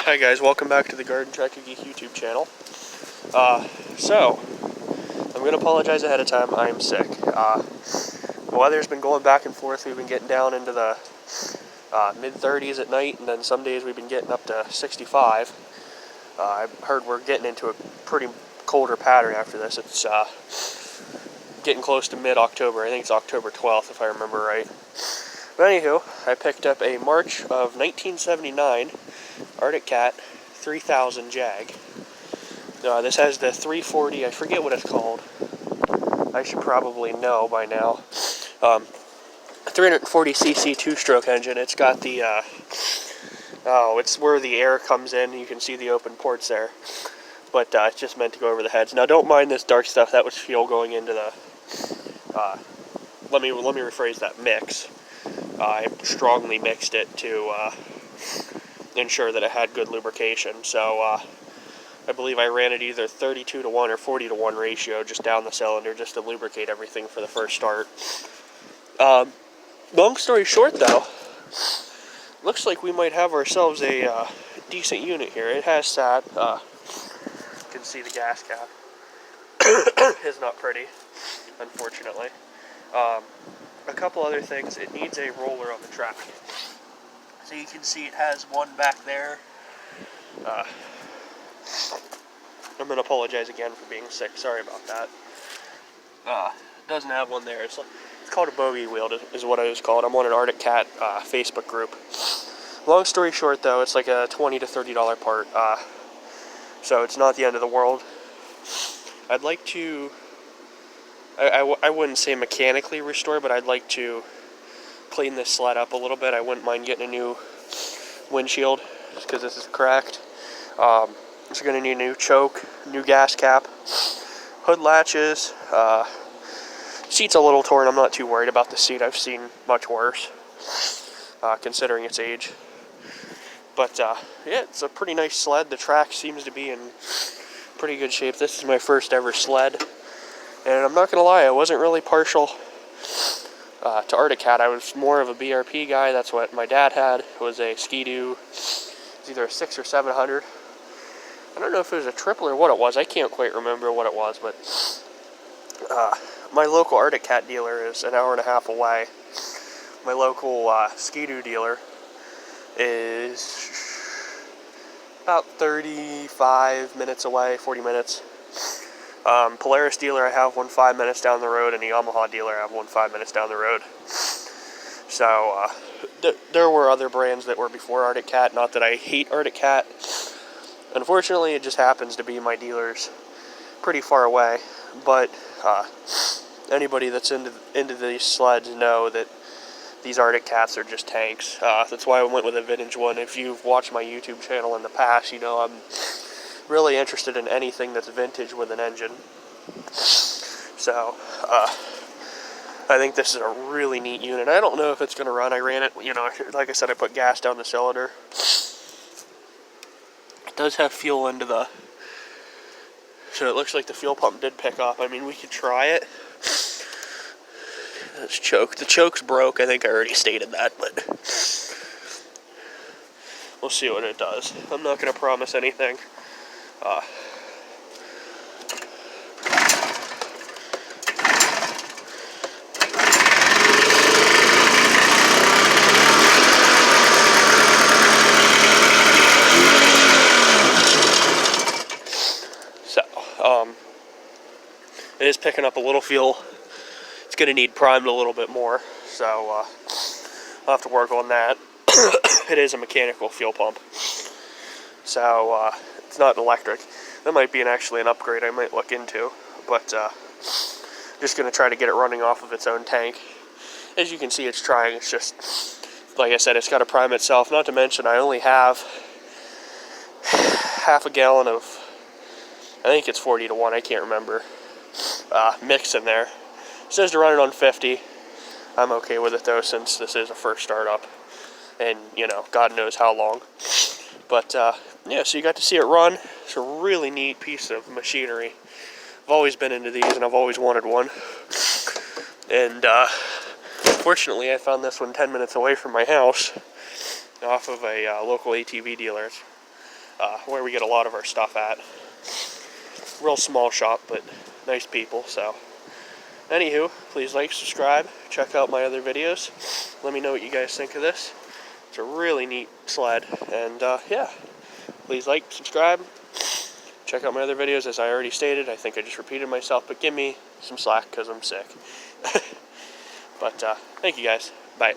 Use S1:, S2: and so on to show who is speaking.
S1: Hi guys, welcome back to the Garden Tractor Geek YouTube channel. So, I'm going to apologize ahead of time. I am sick. The weather's been going back and forth. We've been getting down into the mid-30s at night, and then some days we've been getting up to 65. I've heard we're getting into a pretty colder pattern after this. It's getting close to mid-October. I think it's October 12th if I remember right. But anywho, I picked up a March of 1979 Artic Cat 3000 Jag. This has the 340, I forget what it's called. I should probably know by now. 340cc two-stroke engine. It's got the, it's where the air comes in. You can see the open ports there. But it's just meant to go over the heads. Now don't mind this dark stuff. That was fuel going into the, let me rephrase that, mix. I strongly mixed it to ensure that it had good lubrication. So I believe I ran it either 32 to 1 or 40 to 1 ratio just down the cylinder just to lubricate everything for the first start. Long story short though, looks like we might have ourselves a decent unit here. It has sat, you can see the gas cap. It's not pretty, unfortunately. A couple other things, it needs a roller on the track. So you can see it has one back there. I'm going to apologize again for being sick, sorry about that. Doesn't have one there. It's called a bogey wheel is what it was called. I'm on an Artic Cat Facebook group. Long story short though, it's like a $20 to $30 part. So it's not the end of the world. I'd like to, I wouldn't say mechanically restore, but I'd like to clean this sled up a little bit. I wouldn't mind getting a new windshield because this is cracked. It's going to need a new choke, new gas cap, hood latches. Seat's a little torn. I'm not too worried about the seat. I've seen much worse, considering its age. But yeah, it's a pretty nice sled. The track seems to be in pretty good shape. This is my first ever sled, and I'm not going to lie, I wasn't really partial to Artic Cat. I was more of a BRP guy. That's what my dad had. It was a Ski-Doo. It's either a 6 or 700. I don't know if it was a triple or what it was. I can't quite remember what it was, but my local Artic Cat dealer is an hour and a half away. My local Ski-Doo dealer is about 35 minutes away, 40 minutes. Polaris dealer, I have one 5 minutes down the road, and the Yamaha dealer, I have one 5 minutes down the road. So, there were other brands that were before Artic Cat. Not that I hate Artic Cat. Unfortunately, it just happens to be my dealers pretty far away. But anybody that's into these sleds know that these Artic Cats are just tanks. That's why I went with a vintage one. If you've watched my YouTube channel in the past, you know I'm really interested in anything that's vintage with an engine. So, I think this is a really neat unit. I don't know if it's going to run. I ran it, like I said, I put gas down the cylinder. It does have fuel into the, so it looks like the fuel pump did pick up. I mean, we could try it. It's choke. The choke's broke. I think I already stated that, but we'll see what it does. I'm not going to promise anything. It is picking up a little fuel. It's going to need primed a little bit more, so I'll have to work on that. It is a mechanical fuel pump, so it's not electric. That might be actually an upgrade I might look into, but just going to try to get it running off of its own tank. As you can see, it's trying. It's just, like I said, it's got to prime itself. Not to mention, I only have half a gallon of, I think it's 40 to 1, I can't remember, mix in there. It says to run it on 50. I'm okay with it though, since this is a first startup, and God knows how long. But yeah, so you got to see it run. It's a really neat piece of machinery. I've always been into these, and I've always wanted one. And fortunately, I found this one 10 minutes away from my house, off of a local ATV dealer. where we get a lot of our stuff at. Real small shop, but nice people. So, anywho, please like, subscribe, check out my other videos. Let me know what you guys think of this. It's a really neat sled, and yeah, please like, subscribe, check out my other videos. As I already stated, I think I just repeated myself, but give me some slack because I'm sick. But thank you guys. Bye.